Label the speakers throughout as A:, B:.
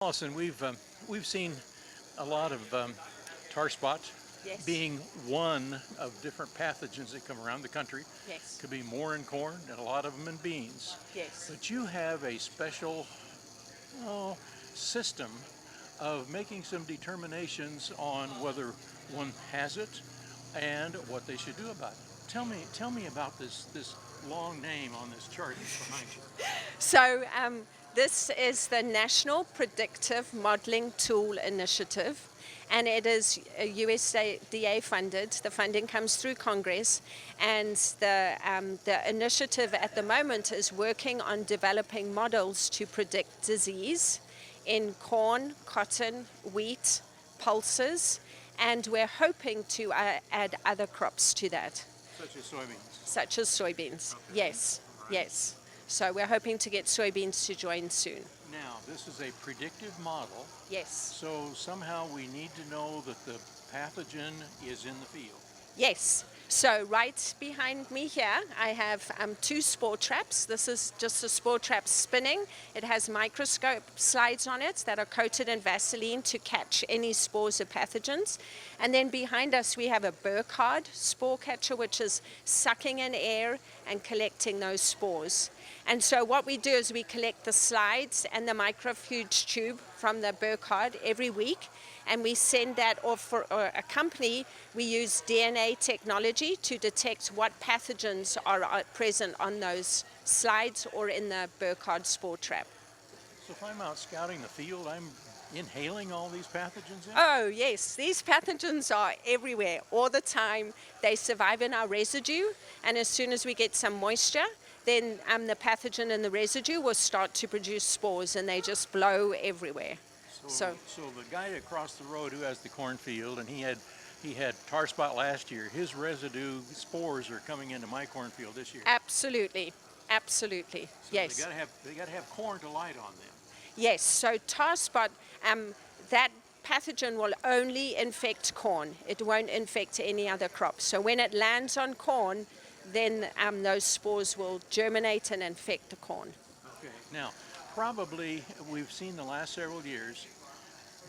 A: Allison, we've seen a lot of tar spots
B: Yes,
A: being one of different pathogens that come around the country.
B: yes,
A: Could be more in corn and a lot of them in beans.
B: yes.
A: But you have a special oh, system of making some determinations on whether one has it and what they should do about it. Tell me about this long name on this chart that's behind you.
B: So this is the National Predictive Modeling Tool Initiative, and it is USDA funded. The funding comes through Congress, and the initiative at the moment is working on developing models to predict disease in corn, cotton, wheat, pulses, and we're hoping to add other crops to that,
A: Such as soybeans.
B: such as soybeans.
A: Okay.
B: Yes,
A: All right.
B: yes. So we're hoping to get soybeans to join soon.
A: Now, this is a predictive model.
B: Yes,
A: So somehow we need to know that the pathogen is in the field.
B: yes. So right behind me here, I have two spore traps. This is just a spore trap spinning. It has microscope slides on it that are coated in Vaseline to catch any spores or pathogens. And then behind us, we have a Burkhardt spore catcher, which is sucking in air and collecting those spores. And so what we do is we collect the slides and the microfuge tube from the Burkhardt every week, and we send that off for a company. We use DNA technology to detect what pathogens are present on those slides or in the Burkhardt spore trap.
A: So if I'm out scouting the field, I'm inhaling all these pathogens in?
B: Oh yes, these pathogens are everywhere all the time. They survive in our residue, and as soon as we get some moisture, then the pathogen in the residue will start to produce spores, and they just blow everywhere.
A: So the guy across the road who has the cornfield, and he had tar spot last year, his residue spores are coming into my cornfield this year.
B: Absolutely, absolutely,
A: So
B: yes.
A: they gotta have corn to light on them.
B: Yes, so tar spot, that pathogen will only infect corn. It won't infect any other crop. So when it lands on corn, then those spores will germinate and infect the corn.
A: Okay. Now, probably we've seen the last several years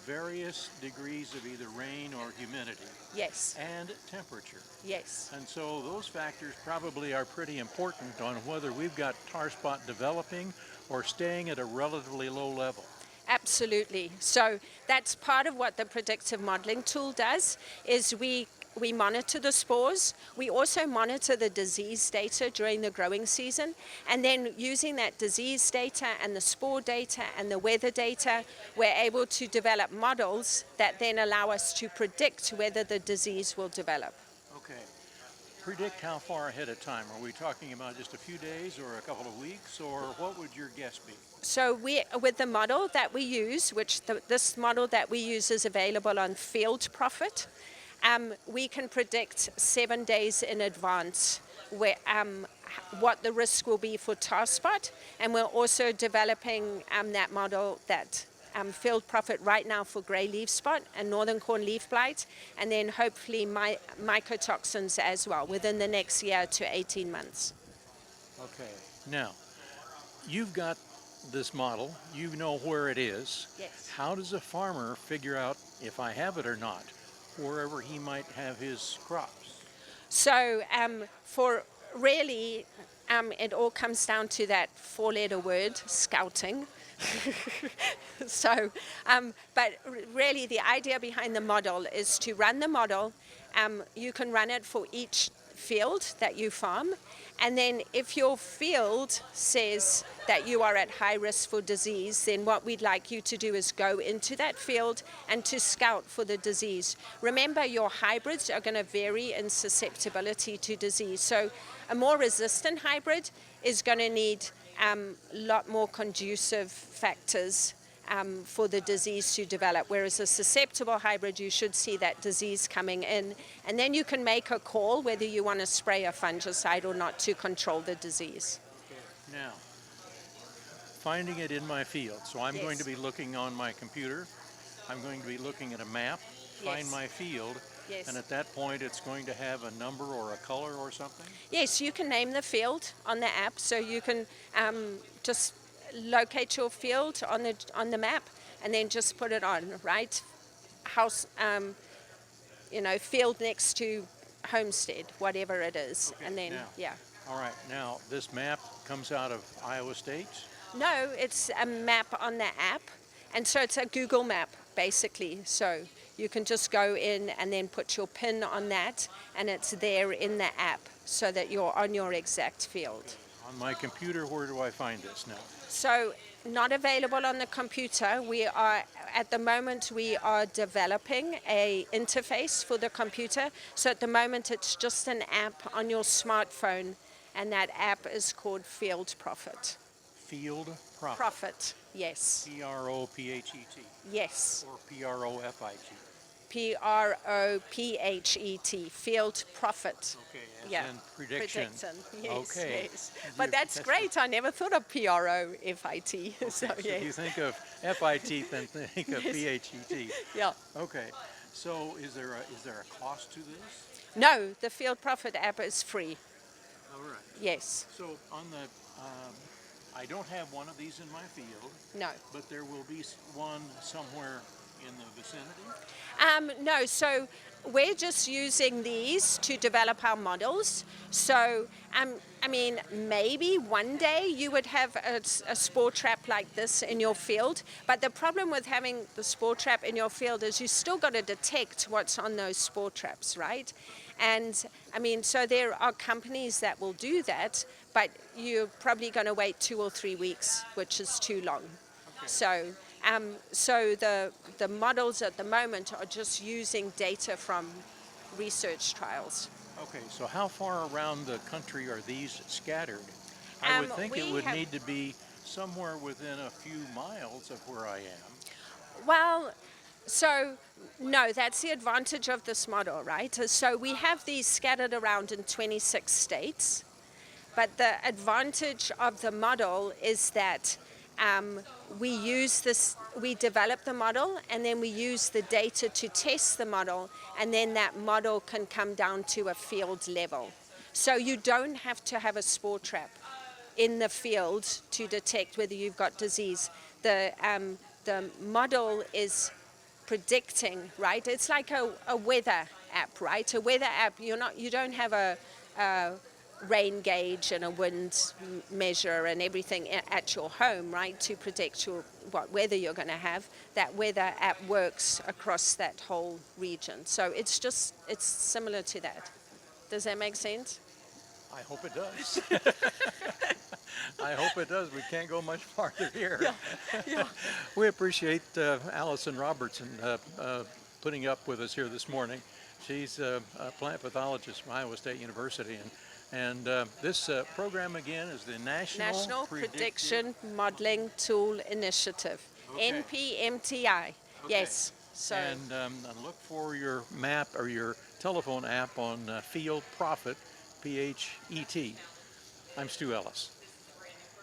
A: various degrees of either rain or humidity
B: Yes,
A: and temperature.
B: yes,
A: And so those factors probably are pretty important on whether we've got tar spot developing or staying at a relatively low level.
B: absolutely. So that's part of what the predictive modeling tool does, is we monitor the spores. We also monitor the disease data during the growing season, and then using that disease data and the spore data and the weather data, we're able to develop models that then allow us to predict whether the disease will develop.
A: Okay. Predict how far ahead of time? Are we talking about just a few days or a couple of weeks, or what would your guess be?
B: So with the model that we use, which this model that we use is available on Field Profit, we can predict 7 days in advance what the risk will be for tar spot, and we're also developing that model, that Field Profit right now, for grey leaf spot and northern corn leaf blight, and then hopefully mycotoxins as well within the next year to 18 months.
A: Okay. Now, you've got this model. You know where it is.
B: Yes.
A: How does a farmer figure out if I have it or not, wherever he might have his crops?
B: So for really, it all comes down to that four-letter word, scouting. So, but really the idea behind the model is to run the model. You can run it for each field that you farm, and then if your field says that you are at high risk for disease, then what we'd like you to do is go into that field and to scout for the disease. Remember, your hybrids are going to vary in susceptibility to disease. So a more resistant hybrid is going to need a lot more conducive factors for the disease to develop, whereas a susceptible hybrid, you should see that disease coming in, and then you can make a call whether you want to spray a fungicide or not to control the disease.
A: Now, finding it in my field. So I'm
B: Yes.
A: going to be looking on my computer. I'm going to be looking at a map, find
B: Yes.
A: my field,
B: Yes.
A: and at that point it's going to have a number or a color or something?
B: Yes, you can name the field on the app, so you can just locate your field on the map. and then just put it on, right? House, field next to homestead, whatever it is.
A: Okay,
B: And then,
A: now.
B: yeah.
A: All right, now this map comes out of Iowa State.
B: No, it's a map on the app. And so it's a Google map, basically. So you can just go in and then put your pin on that, and it's there in the app so that you're on your exact field.
A: On my computer, where do I find this now?
B: So not available on the computer. At the moment, we are developing a interface for the computer. So at the moment, it's just an app on your smartphone, and that app is called Field Profit.
A: Field Profit.
B: Profit, yes.
A: P-R-O-P-H-E-T.
B: Yes.
A: Or P-R-O-F-I-T.
B: Profit, Field Profit.
A: Okay, as
B: Yeah.
A: in prediction.
B: Yes,
A: Okay.
B: yes. But that's great. I never thought of Profit.
A: Okay,
B: So,
A: so
B: yes.
A: if you think of F-I-T, then think of
B: Yes.
A: P-H-E-T.
B: Yeah.
A: Okay, so is there a cost to this?
B: No, the Field Profit app is free.
A: All right.
B: Yes.
A: So on the, I don't have one of these in my field,
B: No.
A: but there will be one somewhere in the vicinity?
B: No, so we're just using these to develop our models. So, maybe one day you would have a spore trap like this in your field. But the problem with having the spore trap in your field is you still got to detect what's on those spore traps, right? And so there are companies that will do that, but you're probably going to wait 2 or 3 weeks, which is too long.
A: Okay.
B: So the models at the moment are just using data from research trials.
A: Okay, so how far around the country are these scattered? I would think it would need to be somewhere within a few miles of where I am.
B: Well, so no, that's the advantage of this model, right? So we have these scattered around in 26 states, but the advantage of the model is that we develop the model, and then we use the data to test the model, and then that model can come down to a field level. So you don't have to have a spore trap in the field to detect whether you've got disease. The model is predicting, right? It's like a weather app, right? A weather app, you don't have a rain gauge and a wind measure and everything at your home, right, to predict what weather you're going to have. That weather app works across that whole region. So it's similar to that. Does that make sense?
A: I hope it does. I hope it does. We can't go much farther here.
B: Yeah.
A: We appreciate Allison Robertson putting up with us here this morning. She's a plant pathologist from Iowa State University, and this program again is the National
B: Prediction Modeling Tool Initiative,
A: Okay.
B: NPMTI.
A: Okay.
B: Yes. So.
A: And look for your map or your telephone app on Field Profit, P-H-E-T. I'm Stu Ellis.